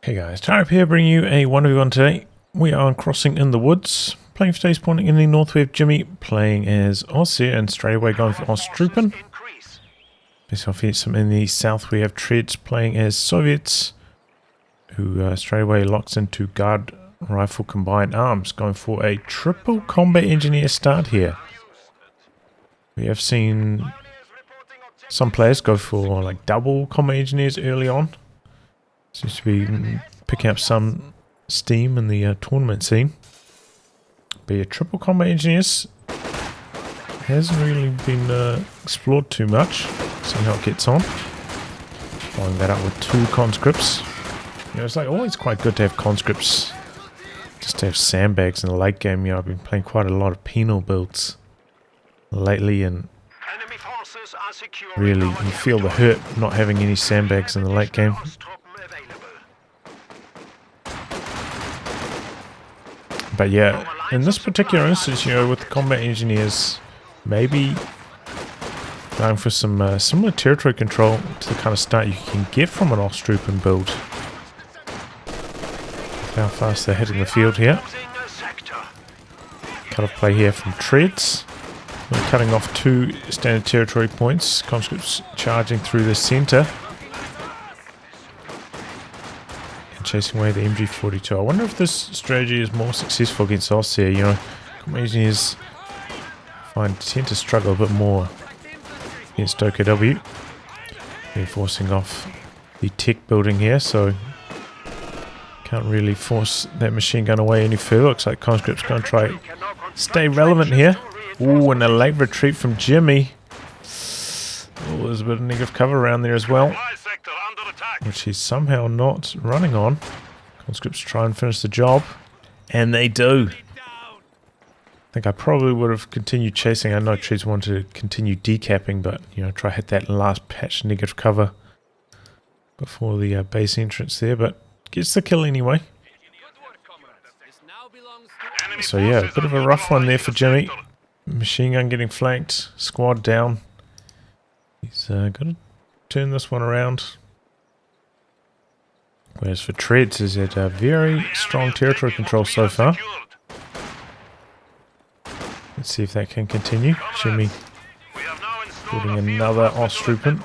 Hey guys, Tyrup here bringing you a 1v1 today. We are crossing in the woods. Playing for today's point in the north, we have Jimmy playing as Ostheer and straight away going for Osttruppen. Based off here, some in the south we have Treadz playing as Soviets, who straight away locks into guard rifle combined arms, going for a triple combat engineer start here. We have seen some players go for like double combat engineers early on. Seems to be picking up some steam in the tournament scene. But yeah, triple combat engineers hasn't really been explored too much. See how it gets on. Following that up with two conscripts. You know, it's like always quite good to have conscripts. Just to have sandbags in the late game. You know, I've been playing quite a lot of penal builds lately, and really you feel the hurt not having any sandbags in the late game. But yeah, in this particular instance, you know, with the combat engineers, maybe going for some similar territory control to the kind of start you can get from an Osttruppen build. How fast they're hitting the field here. Cut off play here from Treadz. We're cutting off two standard territory points. Conscripts charging through the centre. Chasing away the MG42. I wonder if this strategy is more successful against Ostheer. You know, combat engineers tend to struggle a bit more against OKW. They're forcing off the tech building here, so can't really force that machine gun away any further. Looks like conscripts going to try stay relevant here. Ooh, and a late retreat from Jimmy. Oh, there's a bit of negative cover around there as well, which he's somehow not running on. Conscripts try and finish the job, and they do. I think I probably would have continued chasing. I know Treadz wanted to continue decapping, but you know, try hit that last patch negative cover before the base entrance there, but gets the kill anyway. So yeah, a bit of a rough one there for Jimmy. Machine gun getting flanked, squad down. He's got to turn this one around. Whereas for Treadz, he's had a very strong territory control so far. Let's see if that can continue. Jimmy building another Osttruppen.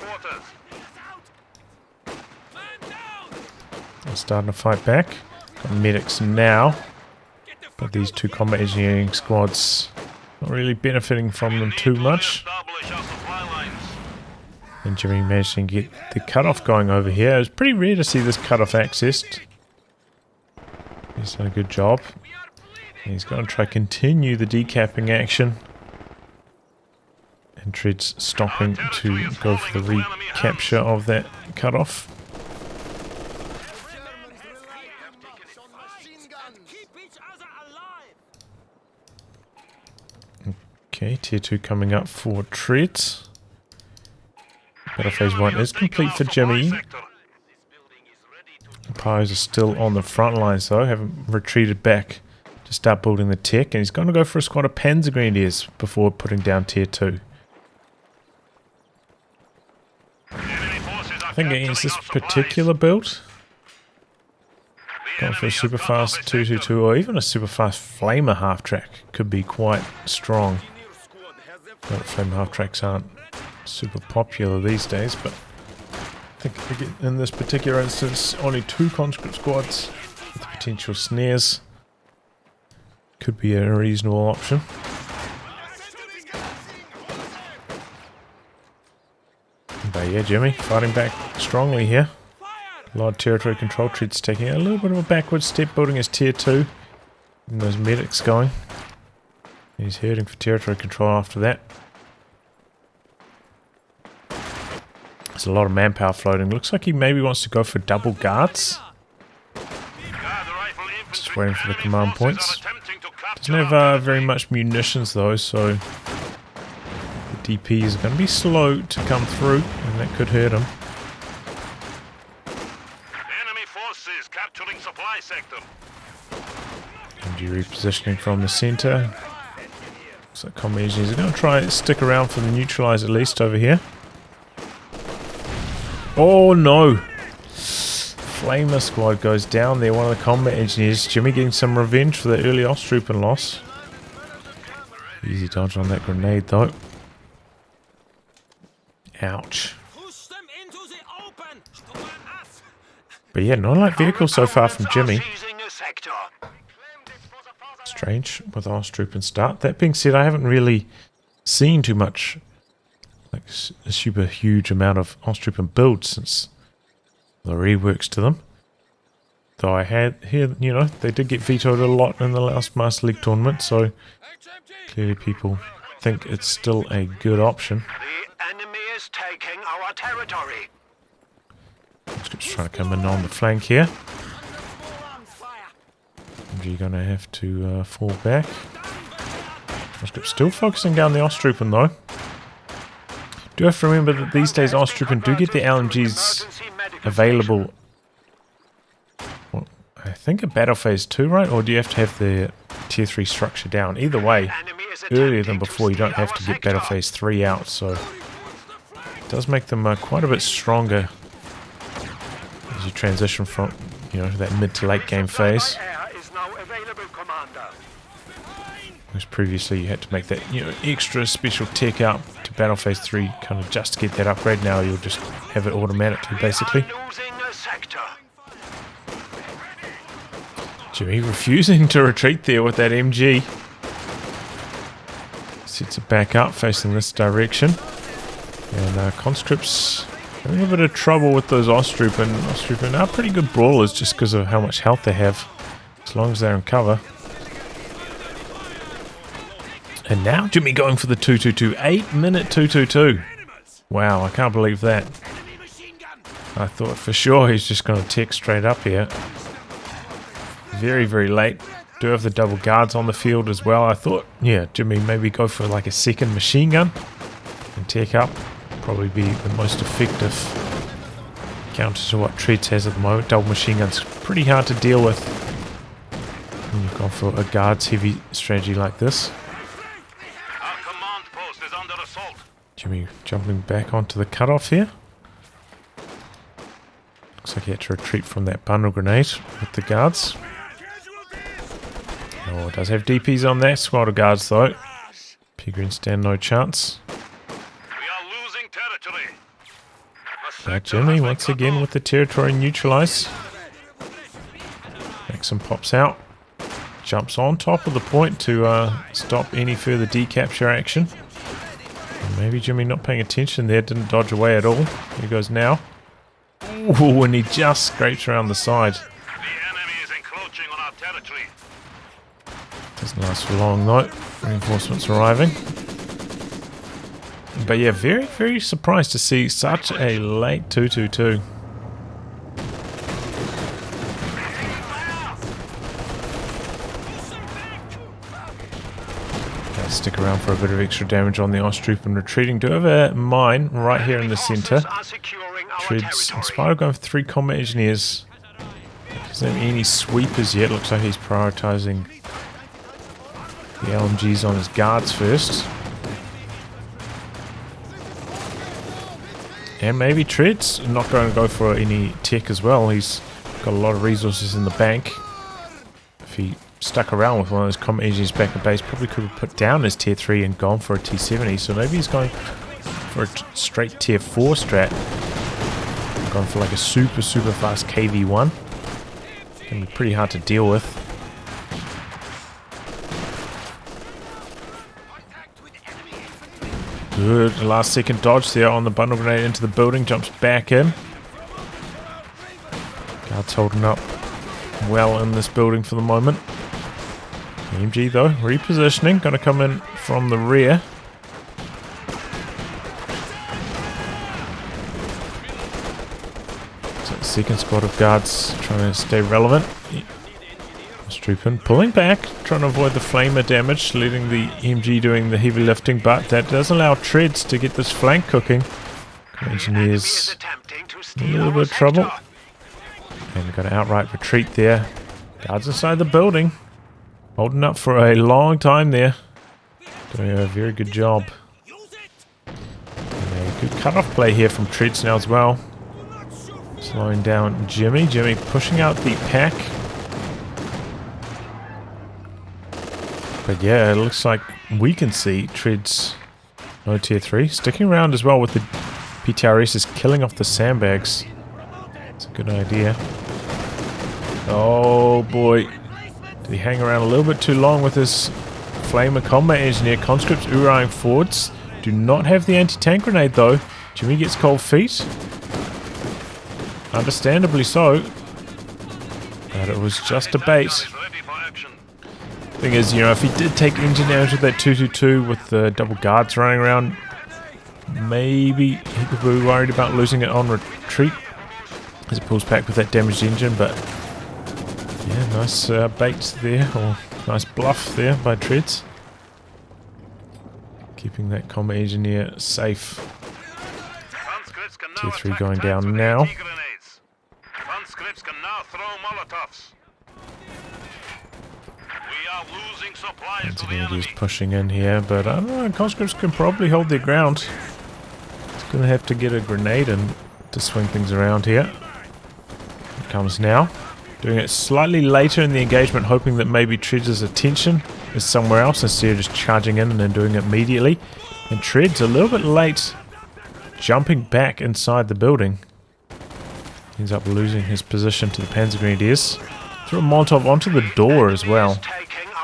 They're starting to fight back. Got medics now. But these two combat engineering squads not really benefiting from them too much. And Jimmy managed to get the cutoff going over here. It's pretty rare to see this cutoff accessed. He's done a good job. And he's going to try to continue the decapping action. And Treadz stopping to go for the recapture of that cutoff. Okay, tier 2 coming up for Treadz. Battle phase 1 is complete for Jimmy. Empires are still on the front lines though, haven't retreated back to start building the tech, and he's going to go for a squad of Panzer Grenadiers before putting down tier 2. I think against this particular build, going for a super fast 222 or even a super fast flamer half track could be quite strong. Well, flamer half tracks aren't super popular these days, but I think in this particular instance, only two conscript squads with potential snares could be a reasonable option. But yeah, Jimmy fighting back strongly here. A lot of territory control. Treadz taking a little bit of a backward step, building his tier 2. And those medics going. He's heading for territory control after that. There's a lot of manpower floating. Looks like he maybe wants to go for double guards. Just waiting for the command points. Doesn't have very much munitions though, so the DP is going to be slow to come through, and that could hurt him. Enemy forces capturing supply sector. MG repositioning from the centre. Looks like combat engineers are going to try and stick around for the neutralise at least over here. Oh no! Flamer squad goes down there. One of the combat engineers. Jimmy getting some revenge for the early Osttruppen loss. Easy dodge on that grenade though. Ouch. But yeah, not like vehicles so far from Jimmy. Strange with Osttruppen start. That being said, I haven't really seen too much, like a super huge amount of Osttruppen builds since the reworks to them. Though I had here, you know, they did get vetoed a lot in the last Master League tournament, so clearly people think it's still a good option. The enemy is taking our territory. Just trying to come in on the flank here. You're going to have to fall back. Still focusing down the Osttruppen though. Do have to remember that these days Osttruppen do get the LMGs available. Well, I think at Battle Phase 2, right? Or do you have to have the Tier 3 structure down? Either way, earlier than before, you don't have to get Battle Phase 3 out, so it does make them quite a bit stronger as you transition from, you know, that mid to late game phase. Because previously you had to make that, you know, extra special tech up to Battle Phase 3 kind of just to get that upgrade. Now you'll just have it automatically, basically. Jimmy refusing to retreat there with that MG. Sets it back up facing this direction. And conscripts having a bit of trouble with those Osttruppen. Osttruppen are pretty good brawlers just because of how much health they have, as long as they're in cover. And now Jimmy going for the 222. 8-minute 222. Wow, I can't believe that. I thought for sure he's just going to tech straight up here. Very, very late. Do have the double guards on the field as well. I thought, yeah, Jimmy maybe go for like a second machine gun and tech up. Probably be the most effective counter to what Treadz has at the moment. Double machine gun's pretty hard to deal with when you've gone for a guards heavy strategy like this. Jimmy jumping back onto the cutoff here. Looks like he had to retreat from that bundle grenade with the guards. Oh, it does have DPs on that. Squad of guards though. Peregrine stand no chance. We are losing territory. Back Jimmy once again with the territory neutralized. Maxim pops out. Jumps on top of the point to stop any further decapture action. Maybe Jimmy not paying attention there, didn't dodge away at all. Here he goes now. Ooh, and he just scrapes around the side. The enemy is encroaching on our territory. Doesn't last for long though. Reinforcements arriving. But yeah, very, very surprised to see such a late 222. Stick around for a bit of extra damage on the Osttruppen retreating. Do have a mine right here in the centre. Treadz and Spyro going for 3 combat engineers. Doesn't have any sweepers yet. Looks like he's prioritising the LMGs on his guards first. And maybe Treadz not going to go for any tech as well. He's got a lot of resources in the bank. If he stuck around with one of those combat engineers back at base, probably could have put down his tier 3 and gone for a T70. So maybe he's going for a straight tier 4 strat. Going for like a super, super fast KV1. Can be pretty hard to deal with. Good last second dodge there on the bundle grenade into the building. Jumps back in. Guards holding up well in this building for the moment. MG though, repositioning, going to come in from the rear. So second squad of guards trying to stay relevant. Osttruppen pulling back, trying to avoid the flamer damage, letting the MG doing the heavy lifting, but that does allow Treadz to get this flank cooking. Engineers in a little bit of trouble. And we've got an outright retreat there. Guards inside the building. Holding up for a long time there. Doing a very good job. And a good cut-off play here from Treadz now as well. Slowing down Jimmy. Jimmy pushing out the pack. But yeah, it looks like we can see Treadz, no tier 3, sticking around as well with the PTRS is killing off the sandbags. It's a good idea. Oh boy. Did he hang around a little bit too long with his Flamer Combat Engineer? Conscripts Urine forwards. Do not have the anti-tank grenade though. Jimmy gets cold feet. Understandably so. But it was just a bait. Thing is, you know, if he did take engine damage with that 222 with the double guards running around, maybe he could be worried about losing it on retreat as it pulls back with that damaged engine. But yeah, nice bait there, or nice bluff there by Treadz. Keeping that combat engineer safe. Tier 3 going down now. Conscripts can now throw Molotovs. We are losing supplies to the enemy. He's pushing in here, but I don't know, conscripts can probably hold their ground. It's going to have to get a grenade in to swing things around here. It comes now. Doing it slightly later in the engagement, hoping that maybe Treadz's attention is somewhere else instead of just charging in and then doing it immediately. And Treadz a little bit late, jumping back inside the building. Ends up losing his position to the Panzer Grenadiers. Threw a Molotov onto the door as well,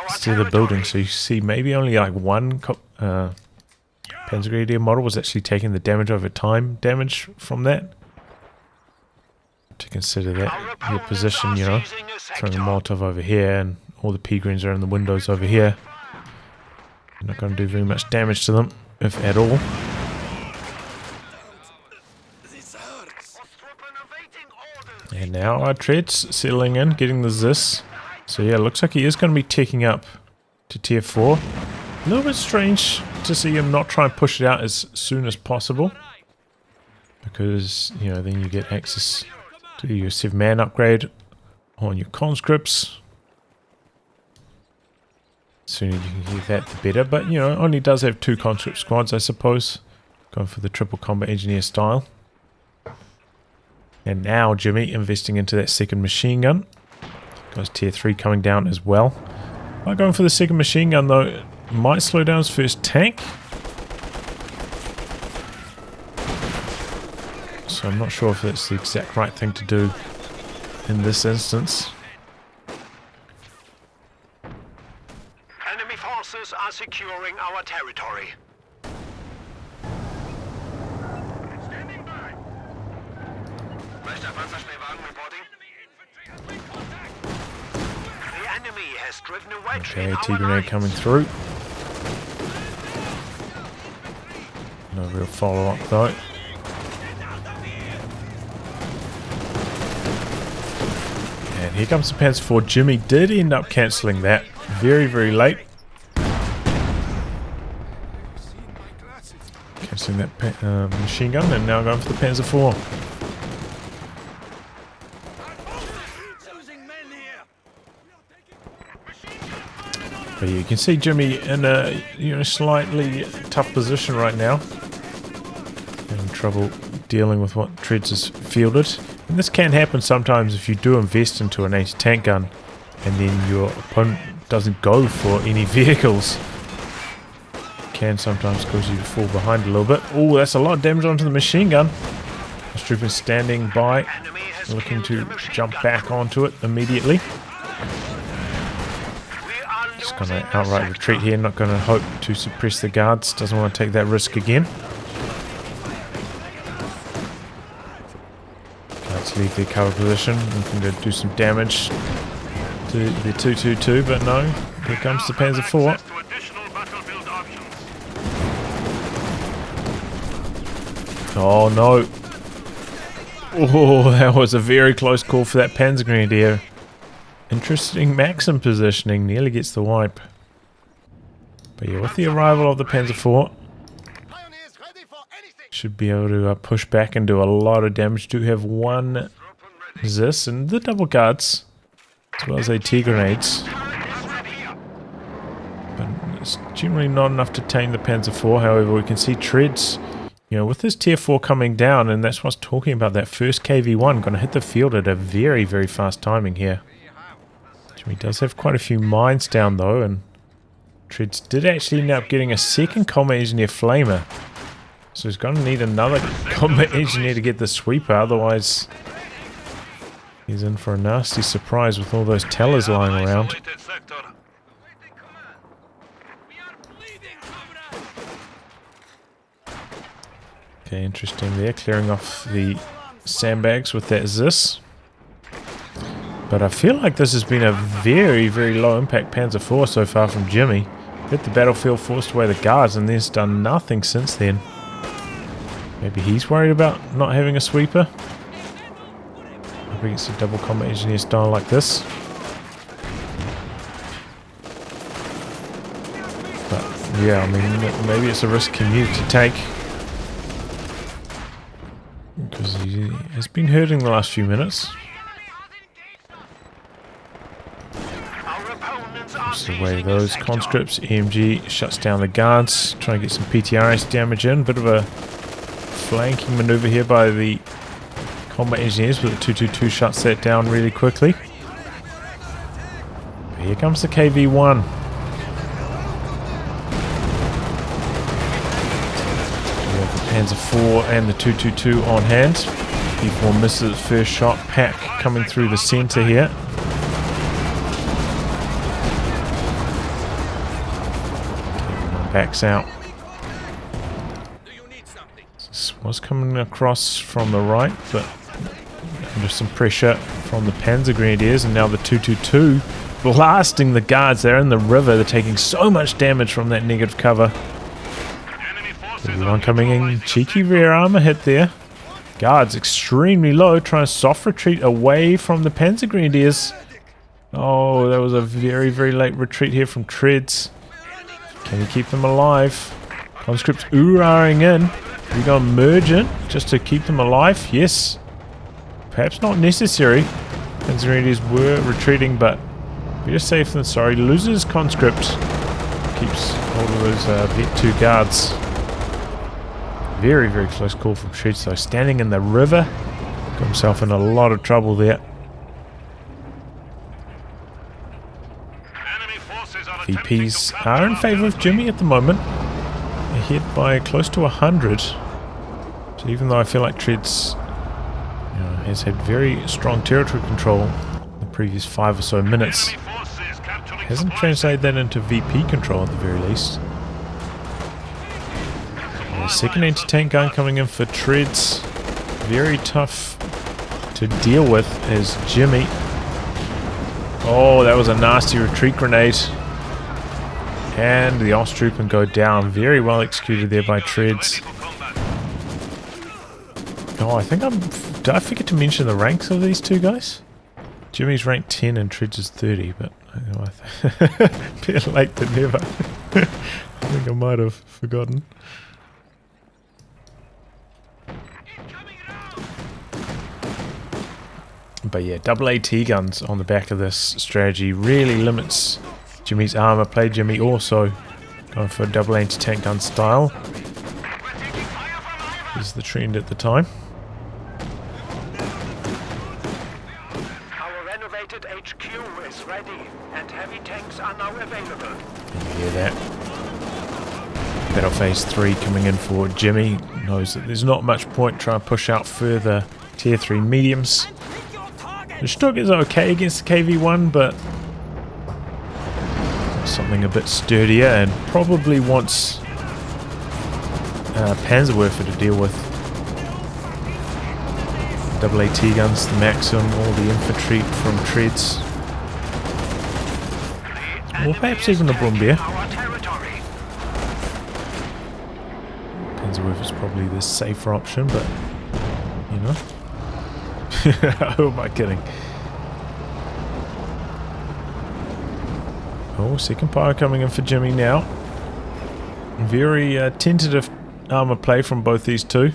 instead of the building. So you see maybe only like one Panzer Grenadier model was actually taking the damage over time damage from that. To consider that your position, you know, throwing a Molotov over here and all the P-Greens are in the windows over here. You're not going to do very much damage to them, if at all. And now our Treadz settling in, getting the Zis. So yeah, looks like he is going to be ticking up to tier 4. A little bit strange to see him not try and push it out as soon as possible. Because, you know, then you get access to your 7-man upgrade on your conscripts. The sooner you can get that, the better. But, you know, only does have 2 conscript squads, I suppose. Going for the triple combat engineer style. And now Jimmy investing into that second machine gun. Goes tier 3 coming down as well. By going for the second machine gun though, it might slow down his first tank. So I'm not sure if that's the exact right thing to do in this instance. Enemy forces are securing our territory. The enemy has driven a wedge in Okay, our T-grenade lines. coming through. No real follow-up though. And here comes the Panzer IV. Jimmy did end up cancelling that very, very late. Cancelling that machine gun and now going for the Panzer IV. But you can see Jimmy in a slightly tough position right now. Having trouble dealing with what Treadz has fielded. And this can happen sometimes if you do invest into an anti-tank gun and then your opponent doesn't go for any vehicles. It can sometimes cause you to fall behind a little bit. Oh, that's a lot of damage onto the machine gun. Osttruppen standing by, looking to jump back onto it immediately. Just going to outright retreat here, not going to hope to suppress the guards. Doesn't want to take that risk again. Guards leave their cover position, looking to do some damage to the 222, but no, here comes the Panzer IV. Oh no. Oh, that was a very close call for that Panzer Grenadier. Interesting Maxim positioning, nearly gets the wipe. But yeah, with the arrival of the Panzer IV, should be able to push back and do a lot of damage. Do have 1 Zis and the double guards, as well as AT grenades. But it's generally not enough to tame the Panzer IV. However, we can see Treadz You know, with this tier 4 coming down, and that's what I was talking about, that first KV1 going to hit the field at a very, very fast timing here. Jimmy does have quite a few mines down though, and Treadz did actually end up getting a second combat engineer flamer. So he's going to need another combat engineer to get the sweeper, otherwise he's in for a nasty surprise with all those tellers lying around. Okay, interesting there, clearing off the sandbags with that Zis. But I feel like this has been a very, very low impact Panzer IV so far from Jimmy. Hit the battlefield, forced away the guards, and there's done nothing since then. Maybe he's worried about not having a sweeper. Maybe it's a double combat engineer style like this. But yeah, I mean, maybe it's a risk he needed to take. Because he has been hurting the last few minutes. Puts away those conscripts. EMG shuts down the guards. Trying to get some PTRS damage in. Bit of a flanking maneuver here by the combat engineers, but the 222 shuts that down really quickly. But here comes the KV1. Panzer IV and the 222 on hand. P4 misses its first shot. Pack coming through the center here. Backs out. This was coming across from the right, but under some pressure from the Panzer Grenadiers, and now the 222 blasting the guards. They're in the river. They're taking so much damage from that negative cover. Everyone coming in, cheeky rear armor hit there. Guards extremely low, trying to soft retreat away from the Panzer Grenadiers. Oh, that was a very, very late retreat here from Treadz. Can he keep them alive? Conscripts ooh-ahing in. We're going to merge in just to keep them alive. Yes. Perhaps not necessary. Panzer Grenadiers were retreating, but better safe than sorry. Loses conscript. Keeps hold of those Vet 2 guards. Very, very close call from Treadz, so standing in the river. Got himself in a lot of trouble there. VPs are in favour of Jimmy at the moment. Ahead by close to 100. So even though I feel like Treadz has had very strong territory control in the previous 5 or so minutes, hasn't translated that into VP control at the very least. Second anti-tank gun coming in for Treadz. Very tough to deal with as Jimmy. Oh, that was a nasty retreat grenade. And the Osttruppen go down. Very well executed there by Treadz. Oh, I think did I forget to mention the ranks of these two guys? Jimmy's rank 10 and Treadz is 30, but better late than never. I think I might have forgotten. But yeah, double AT guns on the back of this strategy really limits Jimmy's armor play. Jimmy also going for a double anti-tank gun style. Is the trend at the time. Our renovated HQ is ready, and heavy tanks are now available. You hear that? Battle phase 3 coming in for Jimmy. Knows that there's not much point trying to push out further tier 3 mediums. The Stuck is okay against the KV1, but something a bit sturdier and probably wants Panzerwerfer to deal with. Double AT guns, the Maxim, all the infantry from Treadz. Or perhaps even the Brumbier. Panzerwerfer's probably the safer option, but you know. Who am I kidding? Oh, second pyre coming in for Jimmy now. Very tentative armor play from both these two.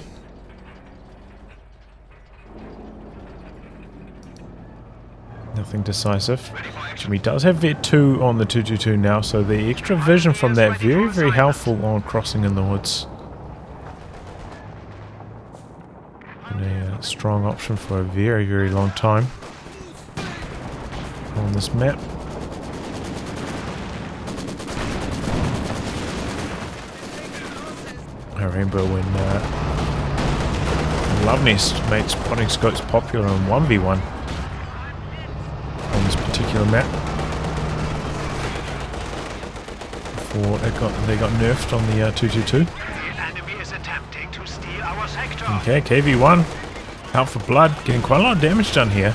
Nothing decisive. Jimmy does have Vet 2 on the 222 now, so the extra vision from that very, very helpful on crossing in the woods. strong option for a very, very long time on this map. I remember when Love Nest made spotting scopes popular in 1v1 on this particular map. Before they got nerfed on the 222. Okay, KV1 out for blood, getting quite a lot of damage done here.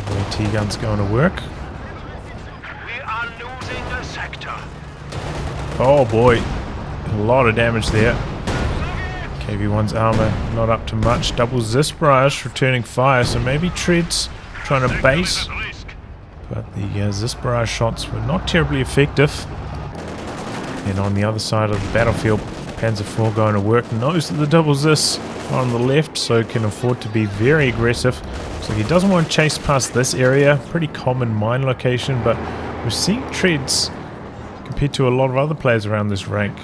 The T-gun's going to work. We are losing a sector. Oh boy, a lot of damage there. KV1's armor not up to much. Double Zis barrage returning fire, so maybe Treadz trying to base. But the Zis barrage shots were not terribly effective. And on the other side of the battlefield, Panzer IV going to work. Knows that the double Zis are on the left, so can afford to be very aggressive. So he doesn't want to chase past this area. Pretty common mine location, but we've seen Treadz, compared to a lot of other players around this rank,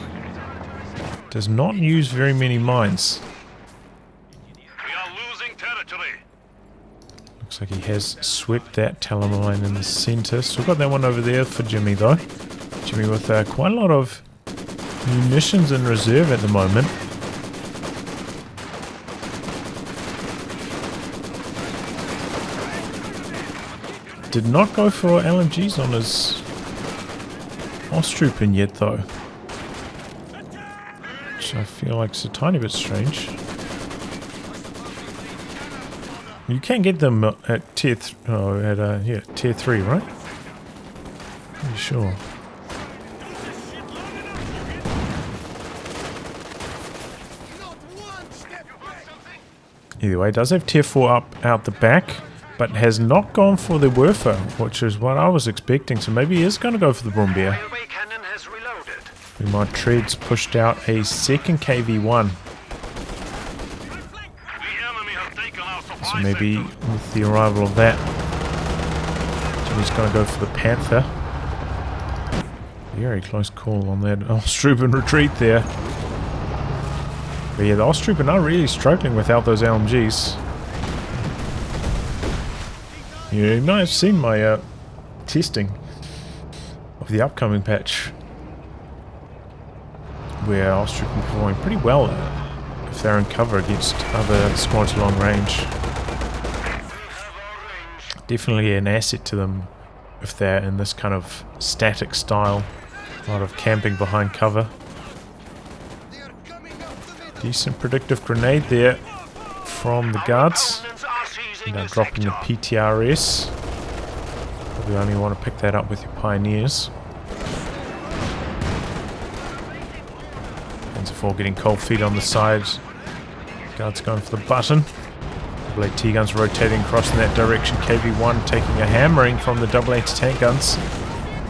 does not use very many mines. We are losing territory. Looks like he has swept that Talamine in the center. Still got that one over there for Jimmy though. Jimmy with quite a lot of munitions in reserve at the moment. Did not go for LMGs on his Osttruppen yet though. Which I feel like it's a tiny bit strange. You can get them at tier 3, right? Pretty sure. Either way, does have tier 4 up out the back, but has not gone for the Werfer, which is what I was expecting. So maybe he is going to go for the Brumbier. We might Treadz pushed out a second KV1. So maybe with the arrival of that, Jimmy's going to go for the Panther. Very close call on that Osttruppen retreat there. But yeah, the Osttruppen are really struggling without those LMGs. You might have seen my testing of the upcoming patch, where Osttruppen performing pretty well if they're in cover against other squads long range. Definitely an asset to them if they're in this kind of static style. A lot of camping behind cover. Decent predictive grenade there from the guards. Now dropping the PTRS. Probably only want to pick that up with your pioneers. Panzer IV getting cold feet on the sides. Guards going for the button. Double AT guns rotating across in that direction. KV1 taking a hammering from the double AT tank guns.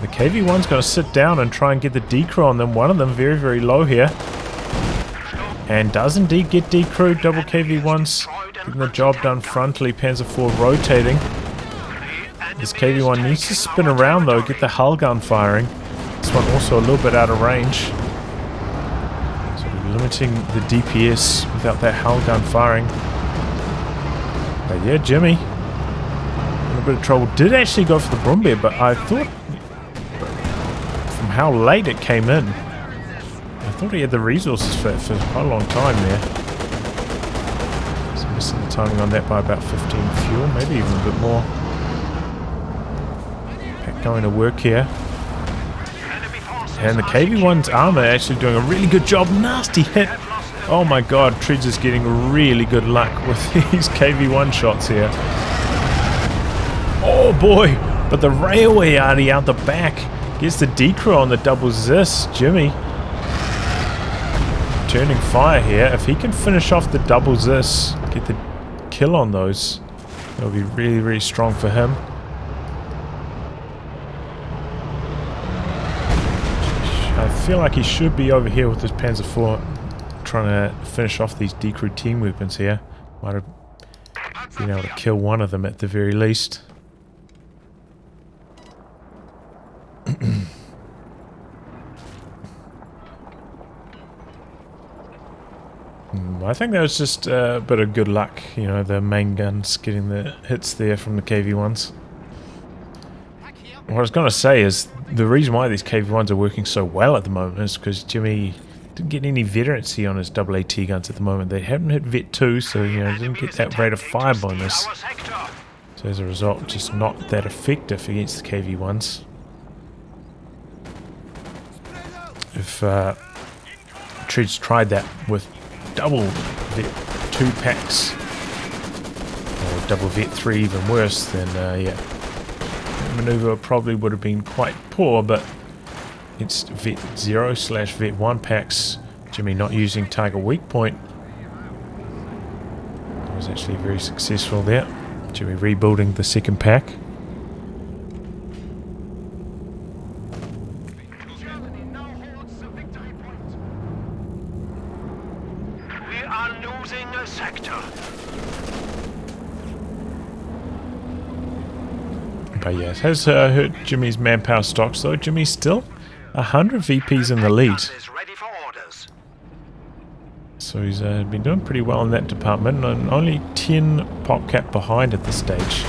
The KV1's going to sit down and try and get the decrew on them. One of them very, very low here. And does indeed get decrewed. Double KV1's getting the job done frontally. Panzer IV rotating. This KV1 needs to spin around though, get the hull gun firing. This one also a little bit out of range. So limiting the DPS without that hull gun firing. But yeah, Jimmy, a little bit of trouble. Did actually go for the Brumbier, but I thought from how late it came in, I thought he had the resources for quite a long time there. So missing the timing on that by about 15 fuel, maybe even a bit more. Pack going to work here. And the KV1's armor actually doing a really good job. Nasty hit. Oh my god, Treadz is getting really good luck with these KV1 shots here. Oh boy, but the railway arty out the back gets the decrew on the double Zis. Jimmy turning fire here. If he can finish off the double Zis, get the kill on those, that'll be really, really strong for him. I feel like he should be over here with his Panzer IV, trying to finish off these decrew team movements here. Might have been able to kill one of them at the very least. I think that was just a bit of good luck, you know, the main guns getting the hits there from the KV-1s. What I was going to say is the reason why these KV-1s are working so well at the moment is because Jimmy didn't get any veterancy on his AAT guns at the moment. They haven't hit Vet 2, so you know, didn't get that rate of fire bonus. So as a result, just not that effective against the KV-1s. If Treadz tried that with double Vet 2 packs, or double Vet 3 even worse, then yeah. Maneuver probably would have been quite poor, but it's Vet 0/Vet 1 packs. Jimmy not using target weak point. That was actually very successful there. Jimmy rebuilding the second pack. We are losing a sector. But yeah, it has hurt Jimmy's manpower stocks though. Jimmy's still 100 VPs in the lead. So he's been doing pretty well in that department, and only 10 pop cap behind at this stage.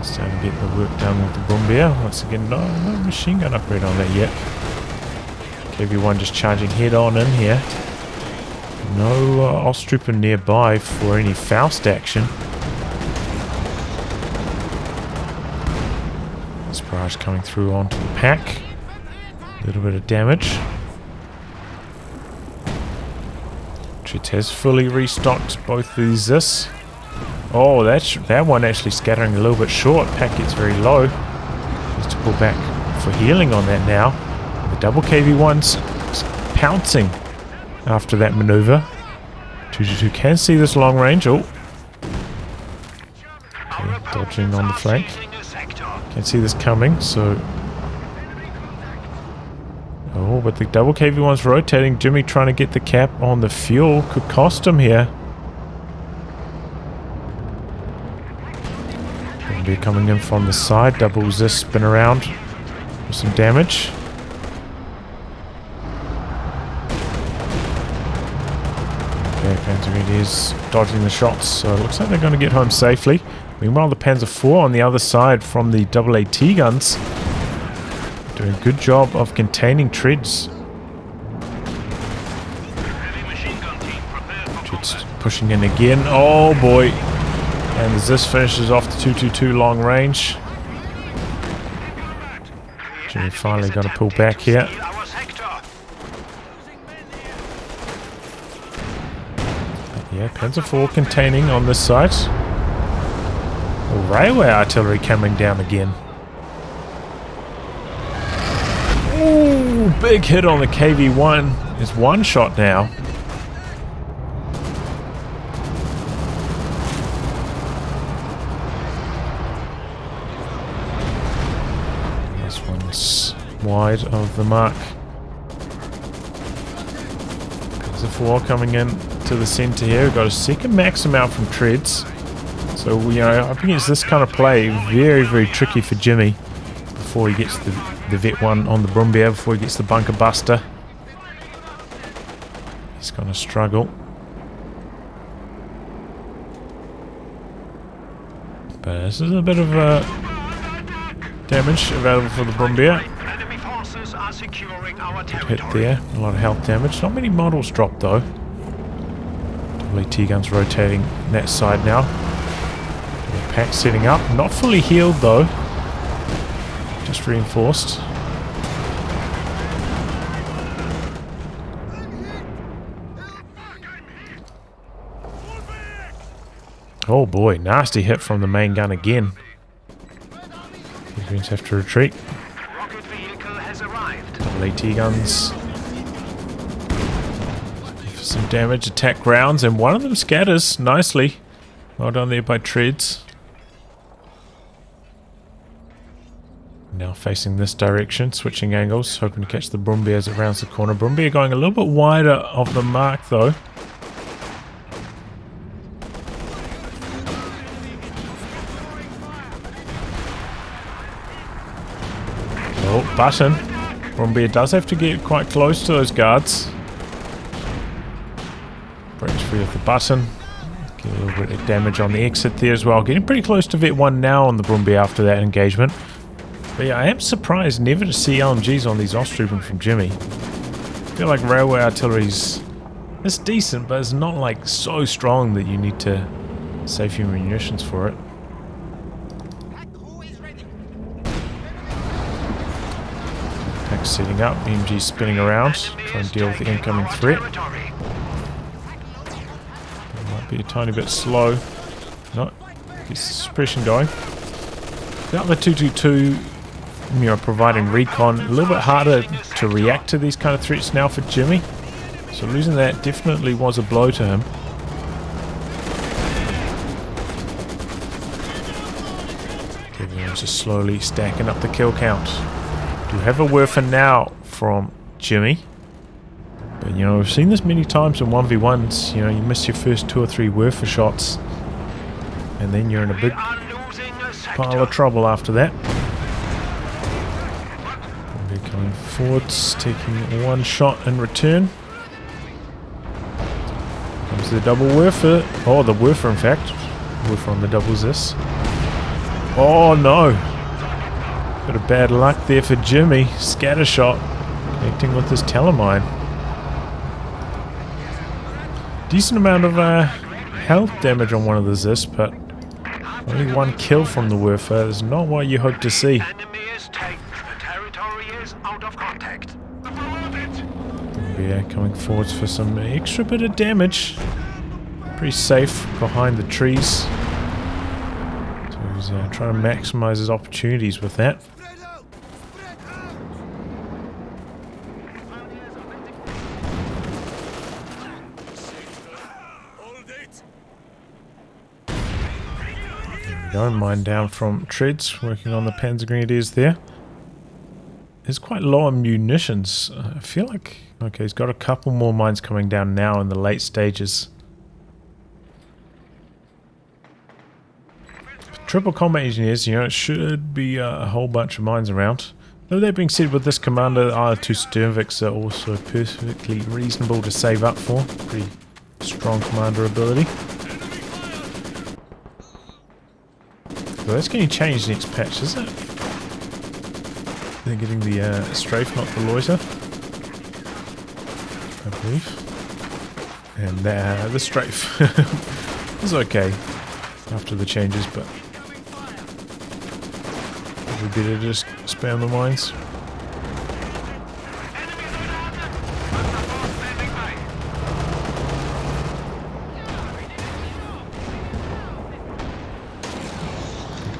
Starting to get the work done with the Bombear. Once again, no machine gun upgrade on that yet. KV-1 just charging head on in here. No Osttruppen nearby for any Faust action. This barrage coming through onto the pack. A little bit of damage. Treadz has fully restocked both these. Oh, that one actually scattering a little bit short. Pack gets very low. Needs to pull back for healing on that now. The double KV-1's pouncing after that maneuver. 222 can see this long range. Oh. Okay, dodging on the flank. Can see this coming, so... Oh, but the double KV-1's rotating. Jimmy trying to get the cap on the fuel. Could cost him here. Bombear coming in from the side. Doubles this spin around for some damage. Panzer is dodging the shots, so it looks like they're going to get home safely. Meanwhile, the Panzer IV on the other side from the AAT guns doing a good job of containing Treadz. Treadz pushing in again. Oh boy! And as this finishes off the 222 long range, Jimmy finally going to pull back here. Yeah, Panzer IV containing on this site. Railway artillery coming down again. Ooh, big hit on the KV-1. It's one shot now. This one's wide of the mark. Panzer IV coming in to the center here. We've got a second maxim out from Treadz. So, you know, up against this kind of play, very, very tricky for Jimmy before he gets the Vet 1 on the Bombear, before he gets the bunker buster. He's going to struggle. But this is a bit of damage available for the Bombear. Good hit there. A lot of health damage. Not many models dropped though. AT guns rotating that side now. The pack setting up. Not fully healed though. Just reinforced. Oh boy, nasty hit from the main gun again. The Greens have to retreat. Double AT guns. Some damage, attack rounds, and one of them scatters nicely. Well done there by Treadz. Now facing this direction, switching angles, hoping to catch the Bombear as it rounds the corner. Bombear going a little bit wider of the mark though. Oh, button. Brumbeer does have to get quite close to those guards. Breaks free of the button. Get a little bit of damage on the exit there as well. Getting pretty close to Vet 1 now on the Brumbeer after that engagement. But yeah, I am surprised never to see LMGs on these Osttruppen from Jimmy. I feel like railway artillery's... it's decent, but it's not like so strong that you need to save your munitions for it. Attack setting up, BMG spinning around, trying to deal with the incoming threat. Might be a tiny bit slow. No, gets suppression going. The other 222, you know, providing recon, a little bit harder to react to these kind of threats now for Jimmy. So losing that definitely was a blow to him. Everyone's just slowly stacking up the kill count. Do have a Werfer now from Jimmy. But you know, we've seen this many times in 1v1s. You know, you miss your first 2 or 3 Werfer shots. And then you're in a big pile of trouble after that. We're coming forwards, taking 1 shot in return. Comes the double Werfer. Oh, the Werfer in fact. Werfer on the doubles this. Oh no! Bit of bad luck there for Jimmy. Scatter shot connecting with his telemine. Decent amount of health damage on one of the Zis, but only 1 kill from the Werfer is not what you hope to see. Yeah, coming forwards for some extra bit of damage. Pretty safe behind the trees. So he's trying to maximize his opportunities with that. There we go, mine down from Treadz, working on the Panzergrenadiers there. It's quite low on munitions. I feel like... okay, he's got a couple more mines coming down now in the late stages. Triple combat engineers, you know, it should be a whole bunch of mines around. Though that being said, with this commander, R2 Sternviks are also perfectly reasonable to save up for. Pretty strong commander ability. So that's getting changed next patch, is it? They're getting the strafe, not the loiter, I believe. And the strafe is okay after the changes, but we better just spam the mines.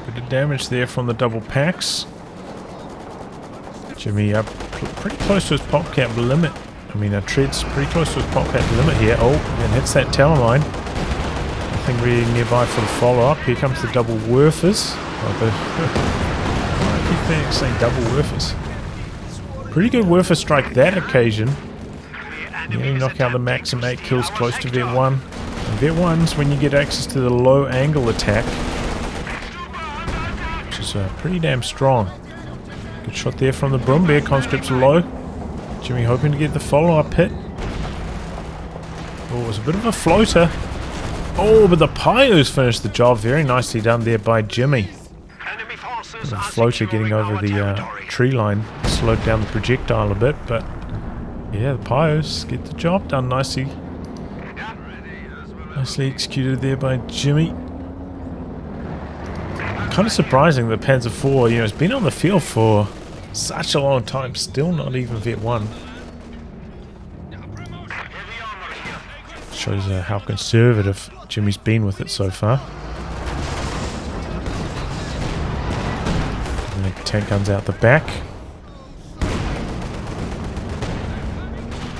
Bit of damage there from the double packs. Jimmy up pretty close to his pop cap limit. I mean, Treadz pretty close to his pop cap limit here. Oh, and hits that telemine. Nothing really nearby for the follow-up. Here comes the double Werfers. I keep saying double Werfers. Pretty good Werfer strike that occasion. Nearly knock out the Maxim 8 kills close to Vet 1. And Vet 1's when you get access to the low angle attack, which is pretty damn strong. Good shot there from the Brumbeer. Conscripts low. Jimmy hoping to get the follow-up hit. Oh, it was a bit of a floater. Oh, but the Pyos finished the job. Very nicely done there by Jimmy. The floater getting over the tree line slowed down the projectile a bit, but yeah, the Pyos get the job done nicely. Nicely executed there by Jimmy. Kind of surprising that Panzer IV, you know, has been on the field for such a long time, still not even Vet 1. Shows how conservative Jimmy's been with it so far. And the tank guns out the back.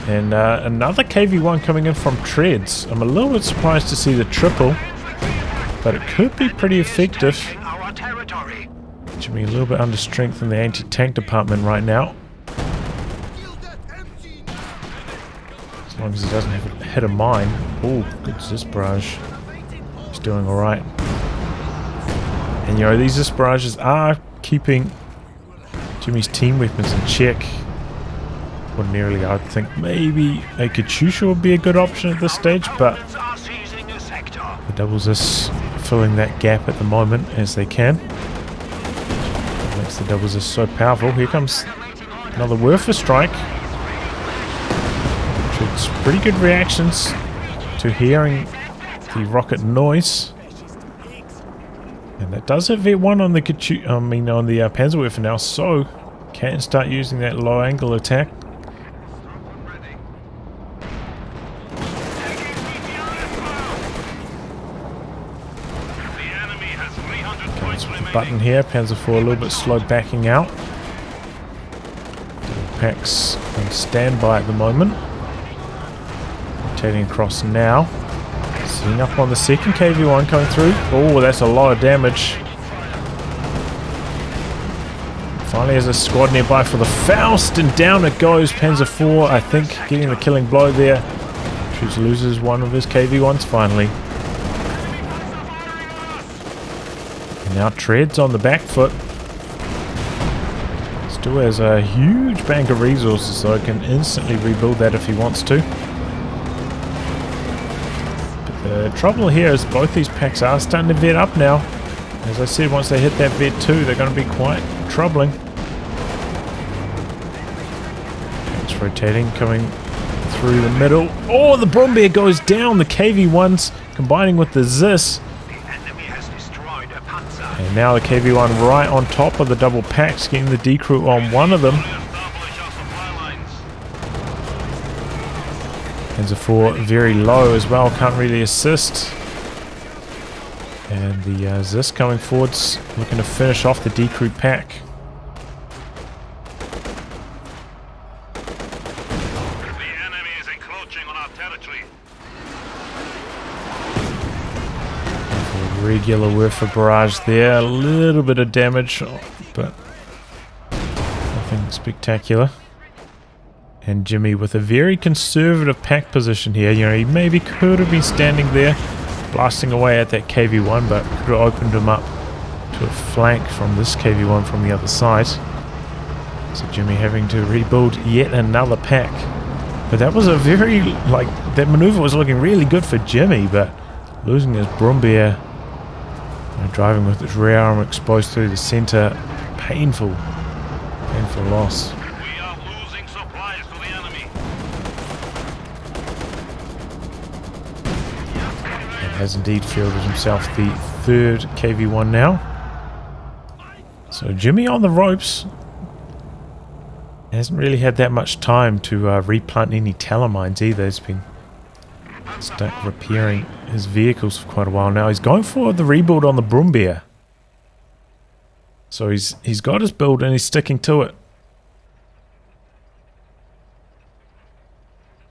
And another KV-1 coming in from Treadz. I'm a little bit surprised to see the triple, but it could be pretty effective. Jimmy a little bit under strength in the anti-tank department right now. As long as he doesn't have hit a mine. Oh, good Zis barrage. He's doing alright. And you know, these Zis barrages are keeping Jimmy's team weapons in check. Ordinarily, I'd think maybe a Katyusha would be a good option at this stage, but Are seizing a sector. the doubles is filling that gap at the moment as they can. What makes the doubles is so powerful. Here comes another Werfer strike. Treadz pretty good reactions to hearing the rocket noise. And that does hit V1 on the on the Panzerwerfer now, so can start using that low angle attack. Button here, Panzer IV a little bit slow backing out. Packs on standby at the moment. Rotating across now. Seeing up on the second KV1 coming through. Oh, that's a lot of damage. Finally has a squad nearby for the Faust, and down it goes. Panzer IV, I think, getting the killing blow there. Treadz loses one of his KV1s finally. Now Treadz on the back foot. Still has a huge bank of resources, so he can instantly rebuild that if he wants to. But the trouble here is both these packs are starting to vet up now. As I said, once they hit that vet 2, they're going to be quite troubling. It's rotating, coming through the middle. Oh, the Brombeer goes down. The KV1's combining with the Zis. And now the KV1 right on top of the double packs, getting the decrew on one of them. Panzer IV very low as well, can't really assist. And the Zis coming forwards, looking to finish off the decrew pack. The enemy is encroaching on our territory. Regular Werfer barrage there, a little bit of damage, but nothing spectacular. And Jimmy with a very conservative pack position here. You know, he maybe could have been standing there, blasting away at that KV1, but could have opened him up to a flank from this KV1 from the other side. So Jimmy having to rebuild yet another pack. But that was a very, that maneuver was looking really good for Jimmy, but losing his Brombeer, driving with its rear arm exposed through the center, painful loss. We are losing supplies to the enemy. And has indeed fielded himself the third KV1 now. So Jimmy on the ropes. Hasn't really had that much time to replant any telemines either. He's been stuck repairing his vehicles for quite a while now. He's going for the rebuild on the Brombeer. So he's got his build and he's sticking to it.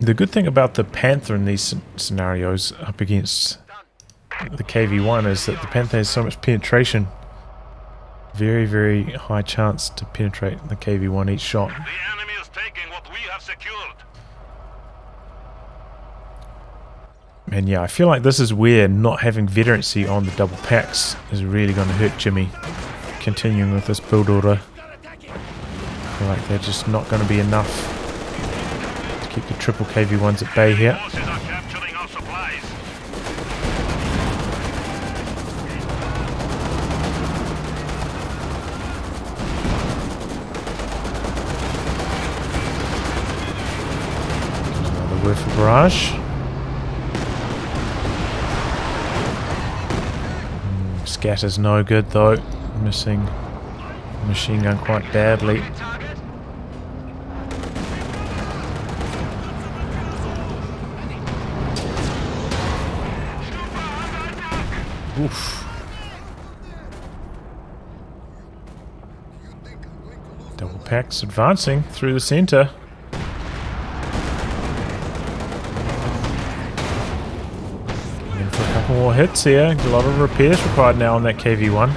The good thing about the Panther in these scenarios up against the KV1 is that the Panther has so much penetration. Very, very high chance to penetrate the KV1 each shot. The enemy is taking what we have secured. And yeah, I feel like this is where not having veterancy on the double packs is really going to hurt Jimmy. Continuing with this build order, I feel like they're just not going to be enough to keep the triple KV1s at bay here. Forces are capturing our supplies. Another Werfer barrage. Scatter's no good though, missing machine gun quite badly. Oof. Double packs advancing through the center. For a couple more hits here. A lot of repairs required now on that KV1.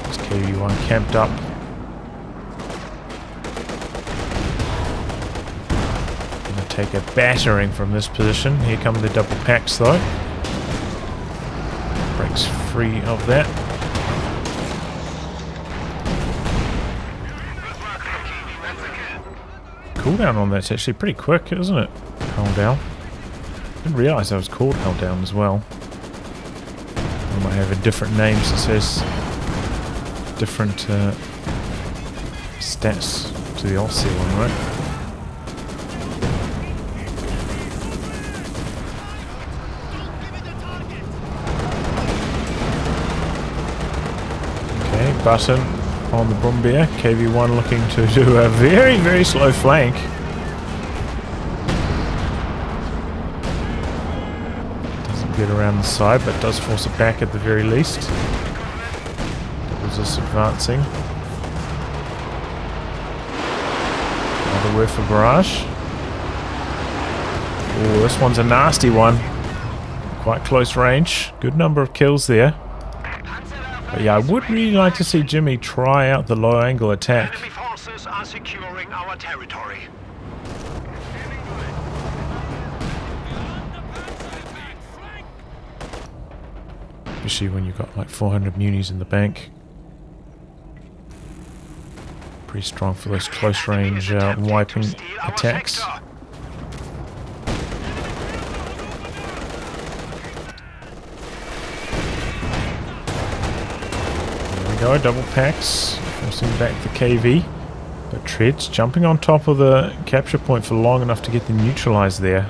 This KV1 camped up. Gonna take a battering from this position. Here come the double packs though. Breaks free of that. Cooldown on that's actually pretty quick, isn't it? Held down. Didn't realise that was called held down as well. It might have a different name, so it says different stats to the Ostheer one, right? Okay, button on the Brumbier. KV1 looking to do a very, very slow flank. Doesn't get around the side, but does force it back at the very least. Doubles us advancing. Another whiff of barrage. Oh, this one's a nasty one. Quite close range. Good number of kills there. But yeah, I would really like to see Jimmy try out the low angle attack. Enemy forces are securing our territory. Especially when you've got like 400 munis in the bank. Pretty strong for those close range wiping attacks. Go, double packs, forcing back the KV, but Treadz jumping on top of the capture point for long enough to get them neutralized there.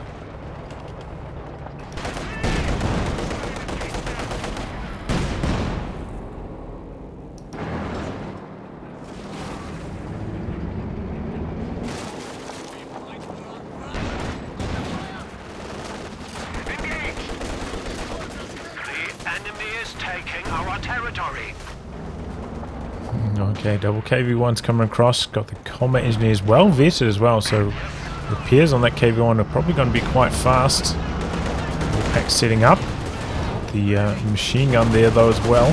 The enemy is taking our territory. Okay, double KV1's coming across. Got the combat engineers well vetted as well, so repairs on that KV1 are probably going to be quite fast. Double pack setting up. The machine gun there though as well.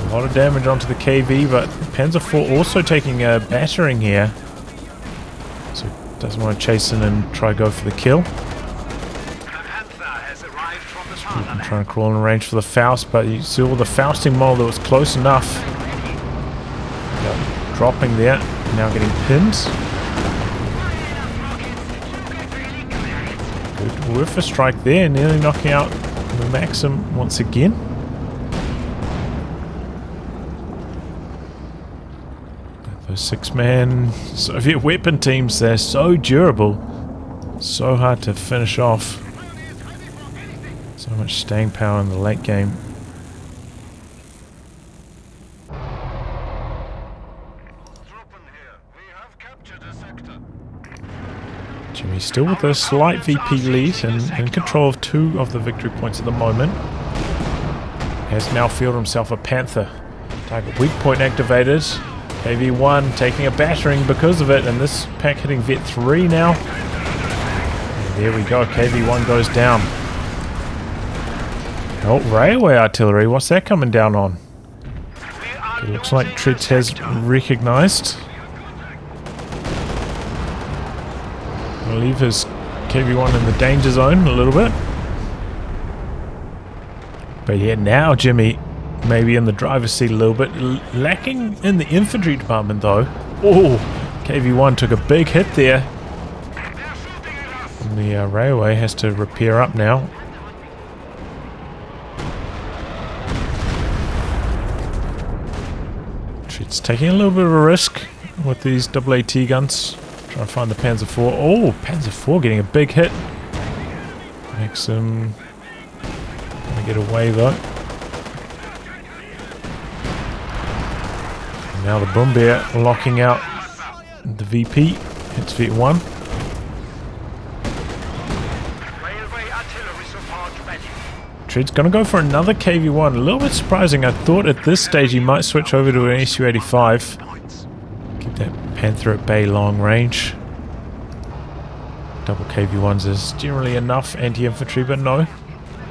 A lot of damage onto the KV, but Panzer IV also taking a battering here. So doesn't want to chase in and try to go for the kill. I'm trying to crawl in range for the Faust, but you saw the Fausting model that was close enough. Yep, dropping there, now getting pinned. Good whiff a strike there, nearly knocking out the Maxim once again. Those 6-man Soviet weapon teams, they're so durable, so hard to finish off. So much staying power in the late game. Jimmy still with a slight VP lead and in control of 2 of the victory points at the moment. Has now fielded himself a Panther. Target weak point activated. KV1 taking a battering because of it, and this pack hitting Vet 3 now. And there we go, KV1 goes down. Oh, railway artillery, what's that coming down on? It looks like Treadz has recognised. I'll leave his KV1 in the danger zone a little bit. But yeah, now Jimmy maybe in the driver's seat a little bit. Lacking in the infantry department though. Oh, KV1 took a big hit there. And the railway has to repair up now. Treadz taking a little bit of a risk with these AAT guns. Trying to find the Panzer IV. Oh, Panzer IV getting a big hit. Makes him gonna get away though. And now the Brumbier locking out the VP. Hits Vet1. Treadz gonna go for another KV1. A little bit surprising. I thought at this stage he might switch over to an SU-85. Keep that Panther at bay long range. Double KV1s is generally enough anti-infantry, but no.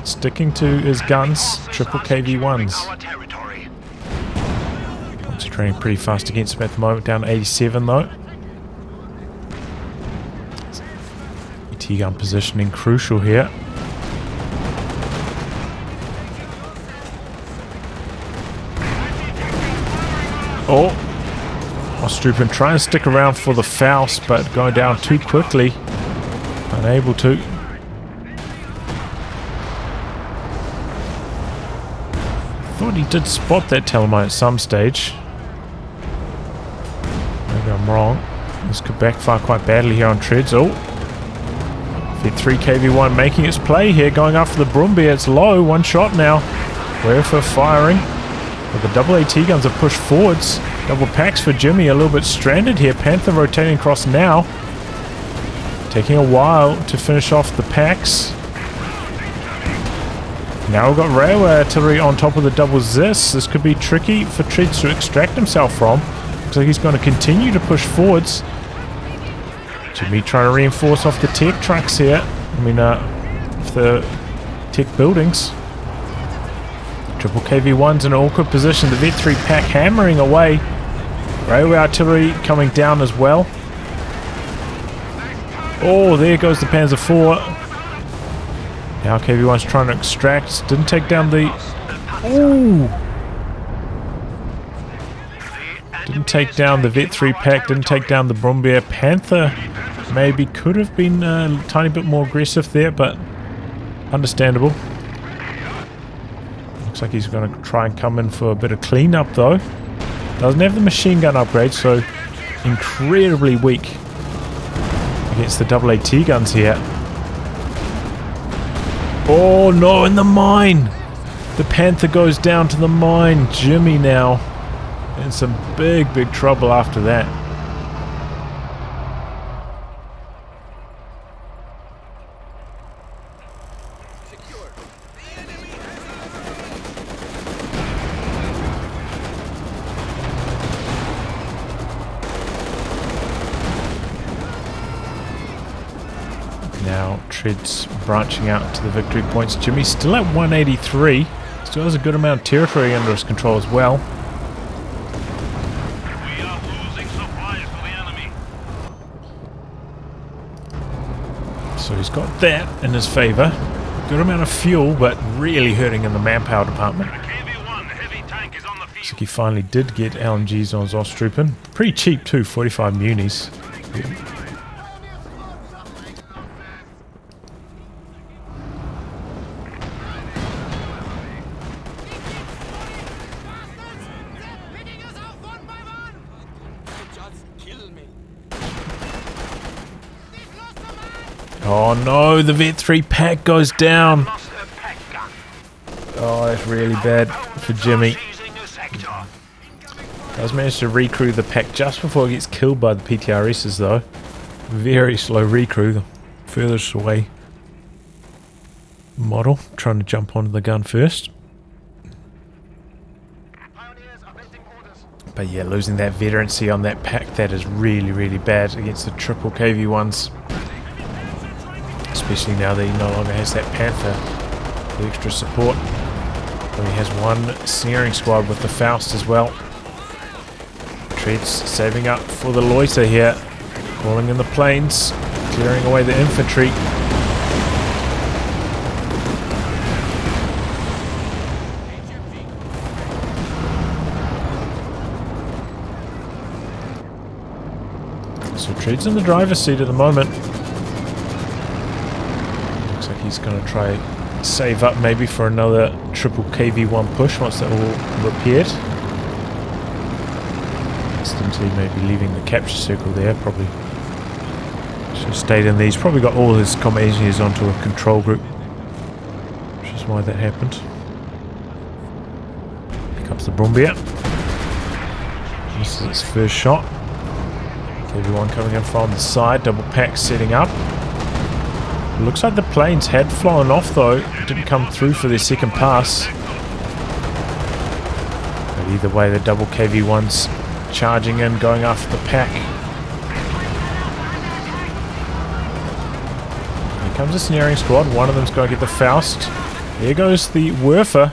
Sticking to his guns, triple KV1s. Concentrating pretty fast against him at the moment, down to 87 though. T-gun positioning crucial here. Oh, Osttruppen trying to stick around for the Faust, but going down too quickly. Unable to. Thought he did spot that Telemite at some stage. Maybe I'm wrong. This could backfire quite badly here on Treadz. Oh! Vet 3 KV1 making its play here, going after the Brumbier. It's low, one shot now. Werfer firing. But the double AT guns are pushed forwards. Double packs for Jimmy, a little bit stranded here. Panther rotating across now. Taking a while to finish off the packs. Now we've got railway artillery on top of the double Zis. This could be tricky for Treadz to extract himself from. Looks like he's going to continue to push forwards. Jimmy trying to reinforce off the tech trucks here. I mean, the tech buildings. Triple KV1's in an awkward position. The Vet 3 pack hammering away. Railway artillery coming down as well. Oh, there goes the Panzer IV. Now KV1's trying to extract. Didn't take down the... Ooh! Didn't take down the Vet 3 pack. Didn't take down the Brumbier. Panther maybe could have been a tiny bit more aggressive there, but understandable. Looks like he's going to try and come in for a bit of cleanup though. Doesn't have the machine gun upgrade, so incredibly weak against the double AT guns here. Oh no, in the mine! The Panther goes down to the mine. Jimmy now in some big trouble after that. Now Treadz branching out to the victory points. Jimmy's still at 183. Still has a good amount of territory under his control as well. We are losing supplies for the enemy. So he's got that in his favour. Good amount of fuel, but really hurting in the manpower department. The KV1 heavy tank is on the Looks field. like he finally did get LMGs on his Osttruppen. Pretty cheap too, 45 munis. Oh no, the Vet 3 pack goes down. Lost a pack gun. Oh, that's really bad for Jimmy. Seizing a sector. Does manage to recrew the pack just before he gets killed by the PTRSs though. Very slow recrew, the furthest away model. Trying to jump onto the gun first. Pioneers awaiting orders. But yeah, losing that veterancy on that pack, that is really bad against the triple KV1s. Especially now that he no longer has that Panther, the extra support. But he has one sneering squad with the Faust as well. Treadz saving up for the loiter here. Calling in the planes, clearing away the infantry. So Treadz in the driver's seat at the moment. Looks like he's going to try save up maybe for another triple KV1 push once they're all repaired. Instantly maybe leaving the capture circle there, probably should have stayed in these. Probably got all his combat engineers onto a control group, which is why that happened. Here comes the Brumbier. This is its first shot. KV1 coming in from the side, double pack setting up. Looks like the planes had flown off though, didn't come through for their second pass. But either way, the double KV1's charging in, going after the pack. Here comes the snaring squad, one of them's going to get the Faust. There goes the Werfer.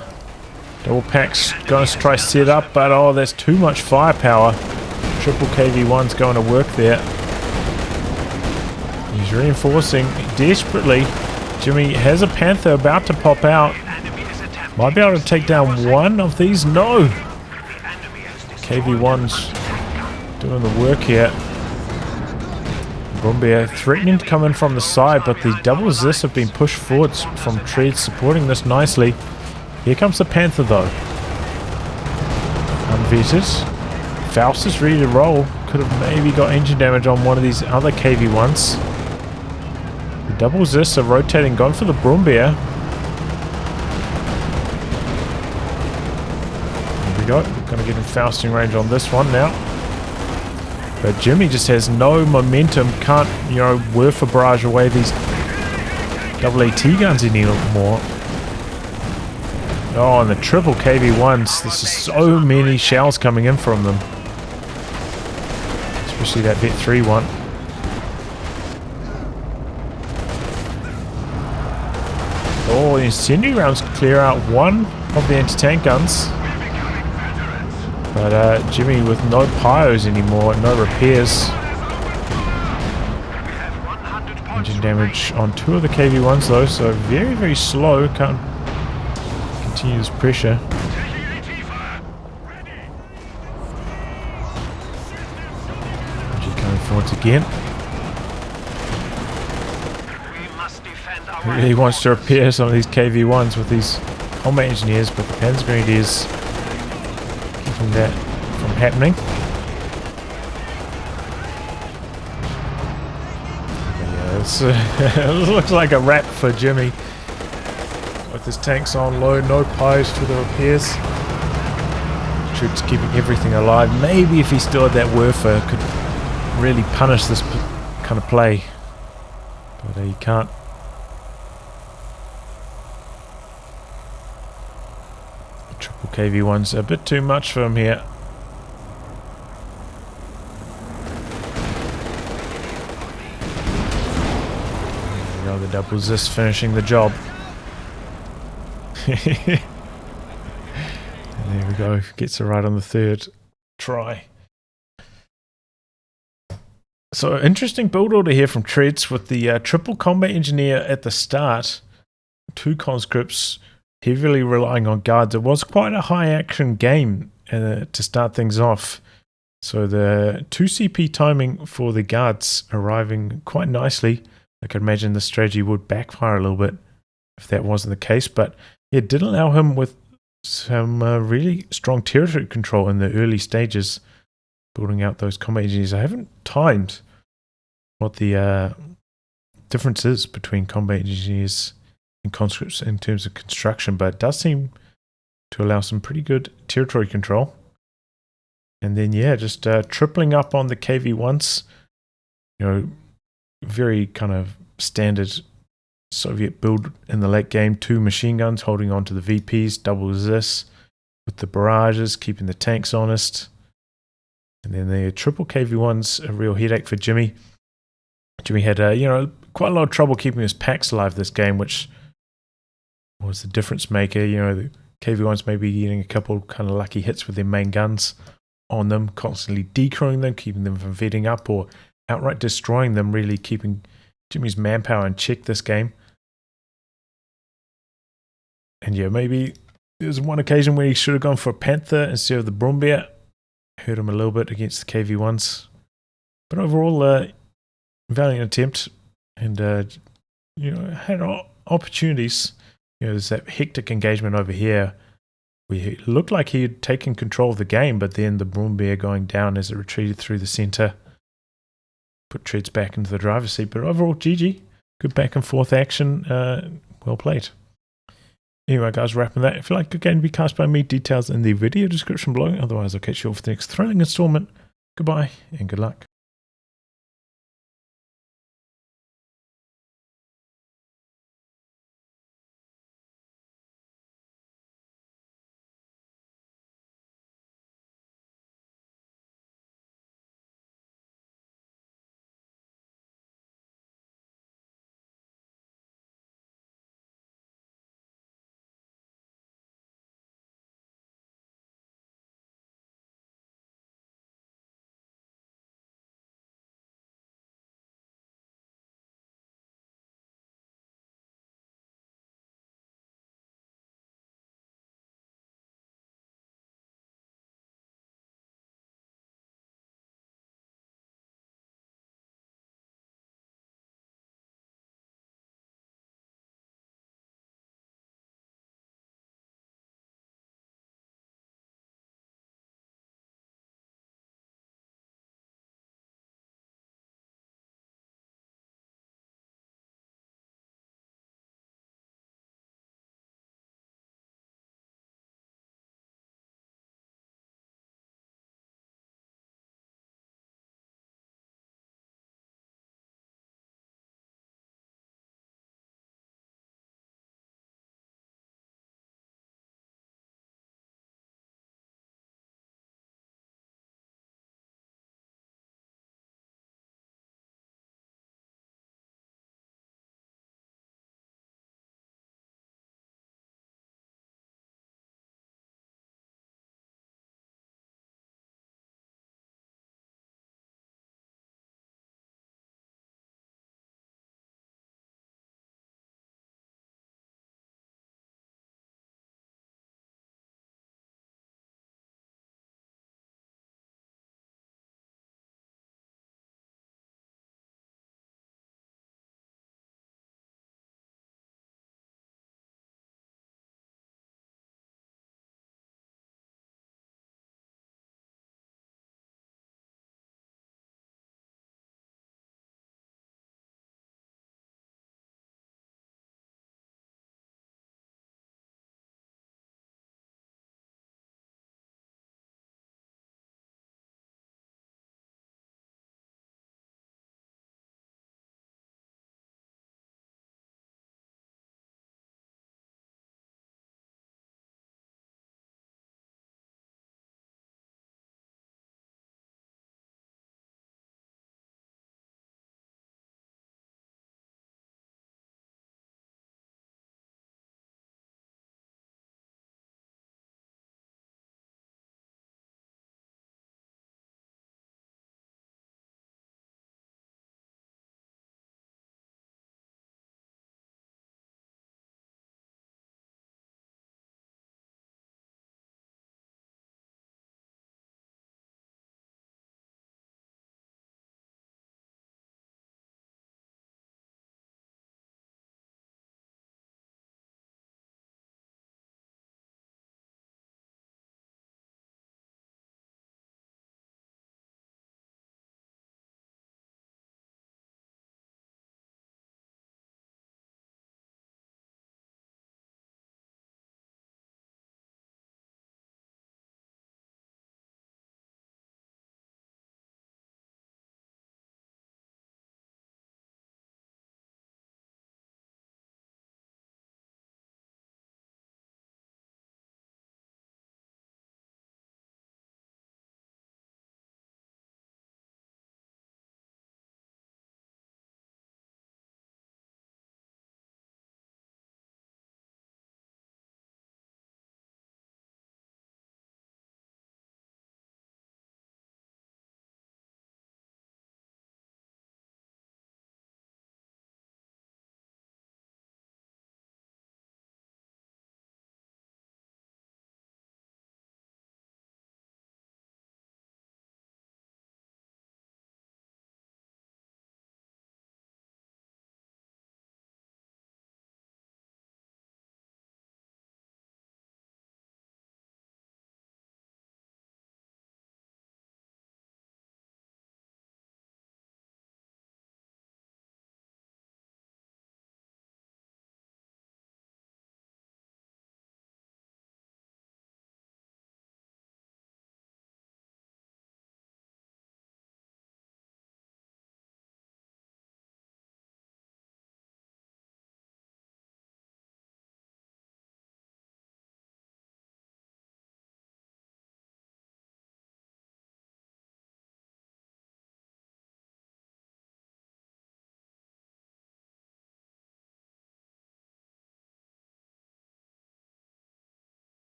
Double pack's going to try set up, but oh, there's too much firepower. Triple KV1's going to work there. He's reinforcing desperately. Jimmy has a Panther about to pop out. Might be able to take down one of these. No! KV1's doing the work here. Brumbier threatening to come in from the side, but the double assists have been pushed forwards from Treadz, supporting this nicely. Here comes the Panther though. Unvetted. Faust is ready to roll. Could have maybe got engine damage on one of these other KV1s. The double assists are rotating, gone for the Brumbier. Here we go. We're going to get in Fausting range on this one now. But Jimmy just has no momentum, can't, you know, Werfer barrage away these double AT guns anymore. Oh, and the triple KV1s, there's just so many shells coming in from them. Especially that Vet 3 one. Oh, the incendiary rounds clear out one of the anti-tank guns. But Jimmy with no pyros anymore, no repairs. Engine damage on two of the KV1s though, so very, very slow. Can't continue this pressure. Engine coming forwards again. He really wants to repair some of these KV1s with these combat engineers, but the Panzer Grenadiers that from happening. Yeah, it looks like a wrap for Jimmy. With his tanks on low, no pyros for the repairs. Troops keeping everything alive. Maybe if he still had that Werfer, could really punish this kind of play. But he can't. Triple KV1's a bit too much for him here. There we go, the double assist finishing the job. And there we go, gets it right on the third try. So interesting build order here from Treadz with the triple combat engineer at the start. Two conscripts. Heavily relying on guards. It was quite a high action game to start things off. So the 2 CP timing for the guards arriving quite nicely. I could imagine the strategy would backfire a little bit if that wasn't the case. But it did allow him with some really strong territory control in the early stages. Building out those combat engineers. I haven't timed what the difference is between combat engineers and conscripts in terms of construction, but it does seem to allow some pretty good territory control. And then yeah, just tripling up on the KV1s, you know, very kind of standard Soviet build in the late game. 2 machine guns holding on to the VPs, double assists with the barrages, keeping the tanks honest. And then the triple KV1's a real headache for Jimmy. Jimmy had you know, quite a lot of trouble keeping his packs alive this game, which was the difference maker. You know, the KV1s maybe getting a couple kind of lucky hits with their main guns on them, constantly decrewing them, keeping them from vetting up, or outright destroying them, really keeping Jimmy's manpower in check this game. And yeah, maybe there was one occasion where he should have gone for a Panther instead of the Brumbier. Hurt him a little bit against the KV1s. But overall, valiant attempt, and you know, had opportunities. You know, there's that hectic engagement over here where it looked like he had taken control of the game, but then the Brumbier going down as it retreated through the centre put Treadz back into the driver's seat. But overall, GG. Good back and forth action. Well played. Anyway, guys, wrapping that. If you like a game to be cast by me, details in the video description below. Otherwise, I'll catch you all for the next thrilling installment. Goodbye and good luck.